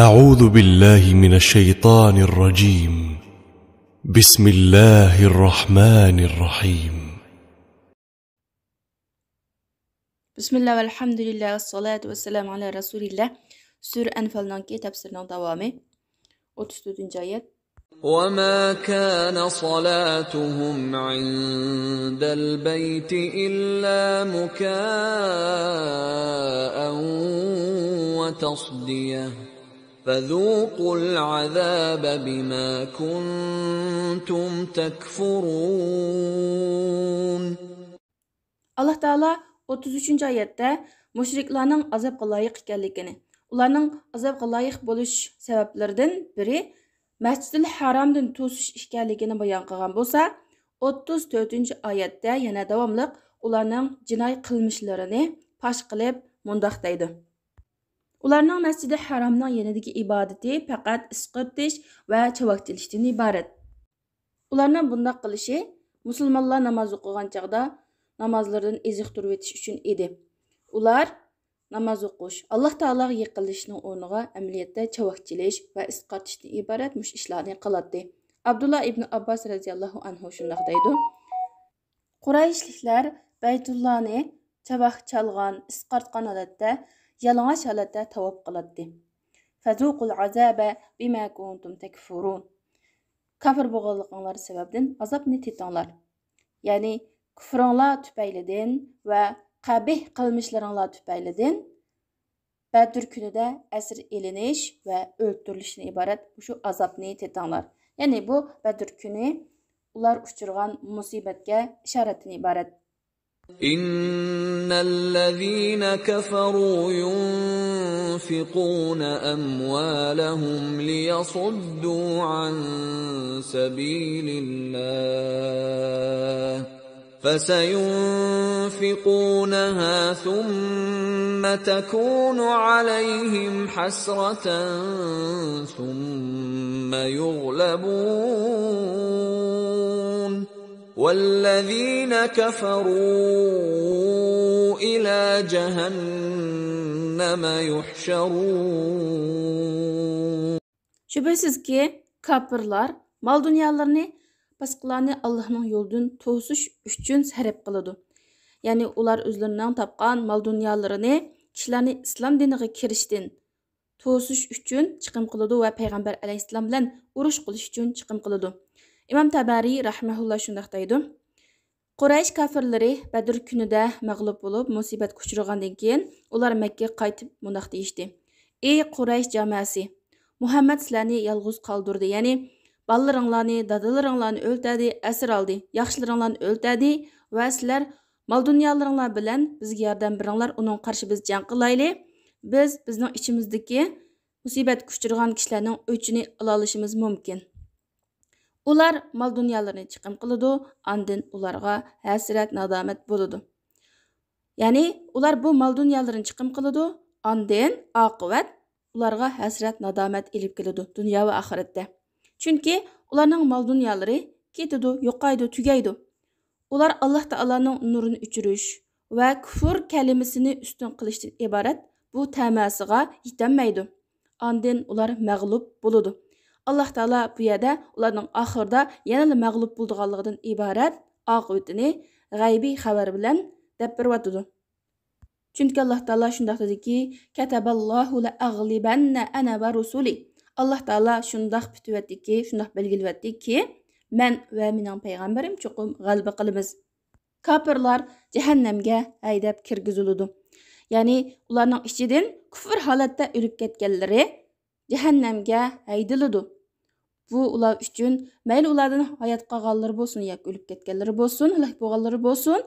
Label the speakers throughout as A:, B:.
A: أعوذ بالله من الشيطان الرجيم. بسم الله الرحمن الرحيم.
B: بسم الله والحمد لله والصلاة والسلام على رسول الله. Sure Enfal'nanki tefsirinin devamı. 34. ayet.
C: وَمَا كَانَ صَلَاتُهُمْ عِندَ الْبَيْتِ إِلَّا مُكَاءً وَتَصْدِيَةً فَذُوقُوا الْعَذَابَ بِمَا كُنْتُمْ تَكْفُرُونَ.
B: Allah Teala 33. ayette müşriklarning azobga loyiq ekanligini, ularning azobga loyiq bo'lish sabablaridan biri Masjidil Haramdan to'sish ekanligini bayon qilgan bo'lsa, 34. oyatda yana davomliq ularning jinoiy qilmishlarini pash qilib mundoq deydi. Ularning Masjidil Haramning yanidagi ibodati faqat isqirtish va chavakchilishdan iborat. Ularning bundoq qilishi musulmonlar namoz o'qigan chaqda namozlardan eziq turib o'tish uchun edi. Ular namoz o'qish, Alloh taologa yiqilishning o'rniga amaliyotda chavakchilish va isqartishdan iborat mush ishlarni qiladi. Abdullah ibn Abbas radhiyallohu anhu shunday deydi: Qurayshliklar Baytullohni chavaq chalgan, isqartgan holatda, yalang'och holatda tavob qiladi. Fazuqul azaba bima kuntum takfurun. Kafir bo'lganliklarinlar sababdan azobni tetinglar. Ya'ni kufringlar tufaylidan va qabih qilmishlaringlar tufaylidan Badr kunida asir elinish va o'ldirilishdan iborat shu azobni tetinglar. Ya'ni bu Badr kuni ular uchirgan musibatga ishoratdan iborat.
C: إن الذين كفروا ينفقون أموالهم ليصدوا عن سبيل الله فسينفقونها ثم تكون عليهم حسرة ثم يغلبون وَالَّذِينَ كَفَرُوا إِلَى جَهَنَّمَ يُحْشَرُونَ.
B: Şüphesiz ki kafirlar mal dünyalarını başkalarını Allah'ın yolundan to'sish uchun sarf qiladi. Ya'ni ular o'zlarining topgan mal dunyolarini kishilarni islom diniga kirishdan to'sish uchun chiqim qiladi va payg'ambar alayhissalom bilan urush qilish uchun chiqim qiladi. İmam Tabari rahmehullah shunday deydi: Quraysh kafirlari Badr kunida mag'lub bo'lib, musibat kuchirgandan keyin ular Makka qaytib mundoq deyishdi: Ey Quraysh jamoasi, Muhammad sizlarni yolg'iz qoldirdi, ya'ni ballalaringlarni, dadalaringlarni o'ldirdi, asir oldi, yaxshilaringlarni o'ldirdi va sizlar mal dunyolaringlar bilan bizga yordam beringlar, uning qarshi biz jang qilaylik. Biz bizning ichimizdagi musibat kuchirgan kishilarning o'chini ola olishimiz mumkin. Ular mal dunyalarini chiqim qiladi, andin ularga hasrat, nadomat bo'ladi. Ya'ni ular bu mal dunyalarini chiqim qiladi, andin oqibat ularga hasrat, nadomat elib keladi dunyo va oxiratda. Chunki ularning mal dunyolari ketadi, yo'qaydi, tugaydi. Ular Alloh taolaning nurini o'chirish va kufr kalimasini ustun qilishdan iborat bu tamasiga yetolmaydi. Andin ular mag'lub bo'ladi. Allah Taala bu yerda ularning oxirida yana mag'lub bo'lganligidan iborat oqibatini g'aybiy xabar bilan deb beryapti. Chunki Alloh Taala shunday dediki: "Kataballohu la aghlibanna ana va rusuli." Alloh Taala shunday bityaptiki, shunday belgilayaptiki, men va mening payg'ambarim cho'qim g'alaba qilamiz. Kafirlar jahannamga haydab kirgiziladi. Ya'ni ularning ichidan kufr holatda o'lib ketganlari jahannamga haydiladi. Bu ular uchun mayli ulardan hayot qolganlari bo'lsin yoki o'lib ketganlari bo'lsin, halok bo'lganlari bo'lsin,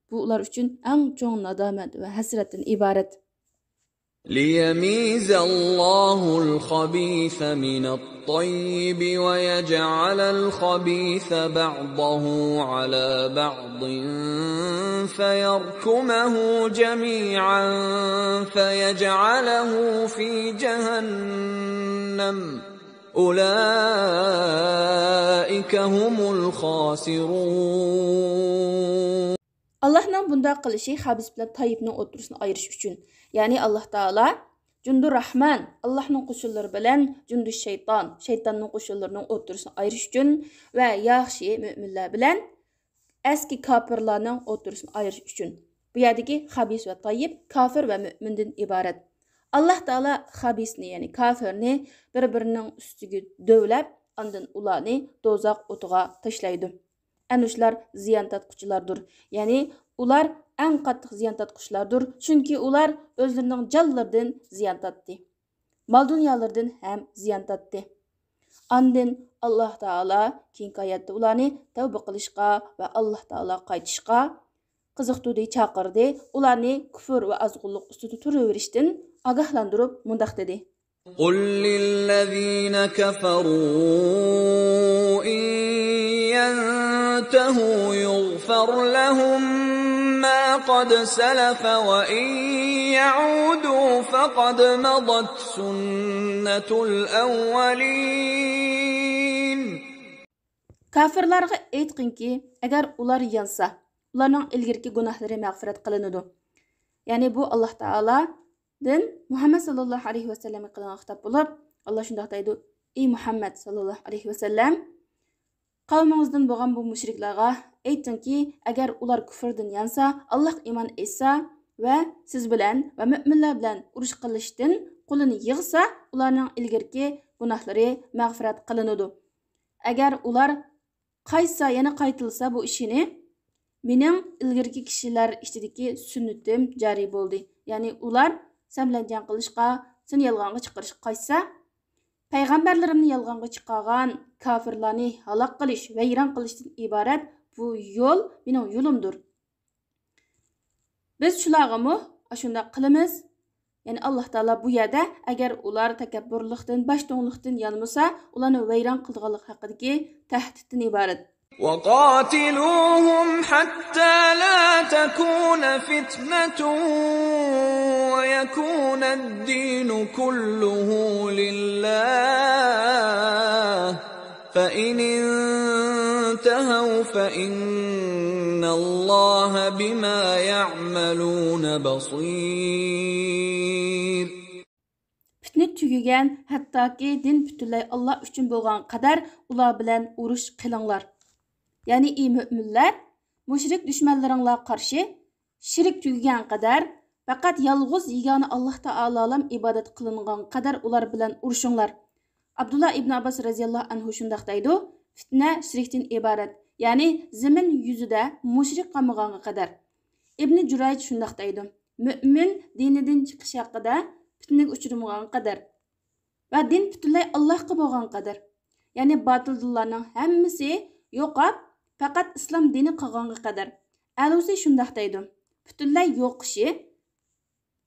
B: bu ular uchun eng cho'ng nadomat va hasratdan iborat.
C: لِيَمِيزَ اللَّهُ الْخَبِيثَ مِنَ الطَّيِّبِ وَيَجْعَلَ الْخَبِيثَ بَعْضَهُ عَلَى بَعْضٍ فَيَرْكُمَهُ جَمِيعًا فَيَجْعَلَهُ فِي جَهَنَّمَ أُولَئِكَ هُمُ الْخَاسِرُونَ.
B: Allah'ın bunda qilishi habis bilan tayyibning o'rtasini ayirish uchun. Ya'ni Alloh taolo Cundu Rahman, Allah'ның qo'shinlari bilan Cundu Shayton, shaytonning qo'shinlarining o'rtasini ayirish uchun va yaxshi mo'minlar bilan eski kafirlarning o'rtasini ayirish uchun. Bu yerdagi xabis va tayyib kafir va mo'mindan iborat. Allah Taala xabisni, ya'ni kafirni bir-birining ustiga dövlab, ondan ularni do'zax o'tiga tashlaydi. Ana shular ziyon tatquchilardir. Ya'ni ular eng qattiq ziyon tatquchilardir, chunki ular o'zlarining jonlaridan ziyon tatdi. Mal dunyolardan ham ziyon tatdi. Ondan Allah Taala keyingi oyatda ularni tavba qilishga va Alloh Taala qaytishga qiziqtirdi, chaqirdi. Ularni kufr va azg'unlik ustida turaverishdan ogohlantirib mundaq dedi.
C: قل للذين كفروا إن ينتهوا يغفر لهم ما قد سلف وإن يعودوا فقد مضت سنة الأولين.
B: Kafirlarga aytqinki, agar ular yansa, ularning ilgirki gunohlari mag'firat qilinadi. Ya'ni bu Alloh Taoladan Muhammad sallallohu alayhi va sallamga qilingan xitob bo'lib, Alloh shunday deydi: "Ey Muhammad sallallohu alayhi va sallam, qavmingizdan bo'lgan bu mushriklarga aytingki, agar ular kufrdan yansa, Alloh iymon etsa va siz bilan va mu'minlar bilan urush qilishdan qo'lini yig'sa, ularning ilgirki gunohlari mag'firat qilinadi. Agar ular qaytsa, yana qaytilsa bu ishini mening ilgirki kishilar ichidagi sunnatim joriy bo'ldi. Ya'ni ular sen bilan jang qilishga, seni yolg'onga chiqarishga qaytsa, payg'ambarlarimni yolg'onga chiqargan kafirlarni halok qilish, vayron qilishdan iborat bu yo'l mening yo'limdir. Biz shularga shunda qilamiz. Ya'ni Alloh Taala bu yerda agar ular takabburlikdan, bashto'nglikdan yanmasa, ularni vayron qilganlik haqidagi tahdiddan iborat.
C: وقاتلوهم حتى لا تكون فتنة ويكون الدين كله لله فإن انتهوا فإن الله بما يعملون بصير.
B: Fitne tügügen, hatta ki din bütünley Allah üçün bolğan kadar ular bilen uruş qılınlar. Yani iyi müminler, müşrik düşmanlarına karşı şirik tügügen kadar, fakat yalğız yegane Allah Ta'ala'lam ibadet kılıngan kadar ular bilen uruşunlar. Abdullah ibn Abbas radiyallahu anhu şundaq deydi, fitne şirikten ibaret. Yani zemin yüzüde müşrik qamıgan kadar. İbn Jurayj şundaq deydi, mümin dinidin çıkış haqqida fitnege uçurmagan kadar ve din bütünley Allah'a bolgan kadar. Yani batıl dinlarning hammasi yo'qab, faqat islom dini qolganga kadar. Alusi shundaq deydi. Bütünley yo'qishi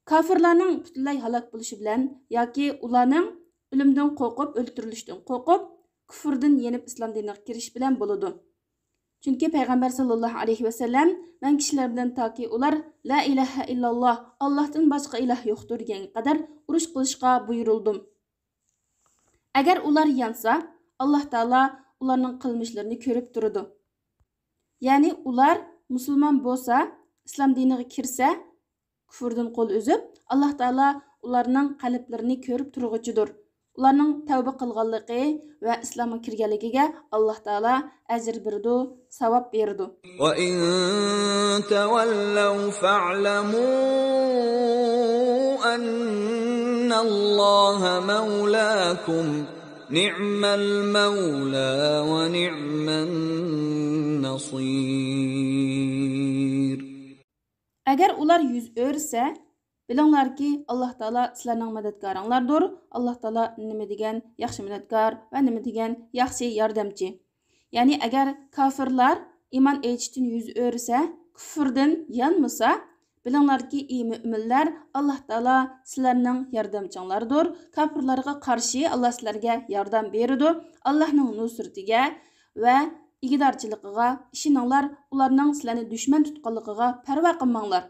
B: kafirlarning bütünley halok bo'lishi bilan yoki ularning o'limdan qo'rqib, o'ldirilishdan qo'rqib, kufrdan yenib islom diniga kirish bilan bo'ladi. Chunki payg'ambar sallallohu alayhi va sallam men kishilar bilan toki ular la ilaha illalloh, Allohdan boshqa iloh yo'qdir degan qadar urush qilishga buyurildim. Agar ular yansa, Alloh Taala ularning qilmishlarini ko'rib turadi. Ya'ni ular musulmon bo'lsa, islom diniga kirsa, kufrdan qo'l uzib, Alloh Taala ularning qalblarini ko'rib turg'uchidir. Ularning tavba qilganligi va islomga kirganligiga Alloh Taala ajr berdi, savob berdi.
C: Va in tawallaw fa'lamu annalloha mawlaakum ni'mal mawla va ni'man nasir.
B: Agar ular yuz o'rsa, bilinglarki Alloh Taala sizlarning madadkoringlardir. Alloh Taala nima degan yaxshi madadkor va nima degan yaxshi yordamchi. Ya'ni agar kafirlar iymon etishdan yuz o'rsa, kufrdan yanmasa, bilinglarki ey mu'minlar, Alloh Taala sizlarning yordamchinglardir. Kafirlarga qarshi Alloh sizlarga yordam beradi. Allohning nusratiga va igidorchiligiga ishoninglar, ularning sizlarni dushman tutganligiga parvo qilmanglar.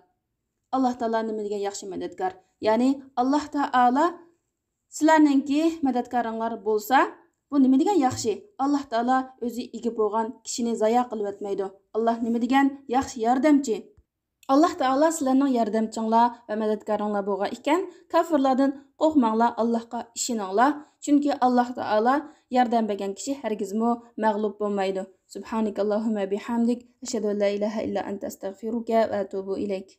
B: Alloh Taala nima degan yaxshi madadkor. Ya'ni Alloh Taala sizlarningki madadkoringlar bo'lsa, bu nima degan yaxshi. Alloh Taala o'zi ega bo'lgan kishini zayo qilib o'tmaydi. Alloh nima degan yaxshi yordamchi. Allah Taala sizlarning yordamchinglar va madadkoringlar bo'lgan ekan, kofirlardan qo'rqmanglar, Allohga ishoninglar, chunki Alloh Taala yordam bergan kishi hargizmo mag'lub bo'lmaydi. Subhanakallohumma bihamdik, ashhadu an la ilaha illa anta astaghfiruka va atubu ilayk.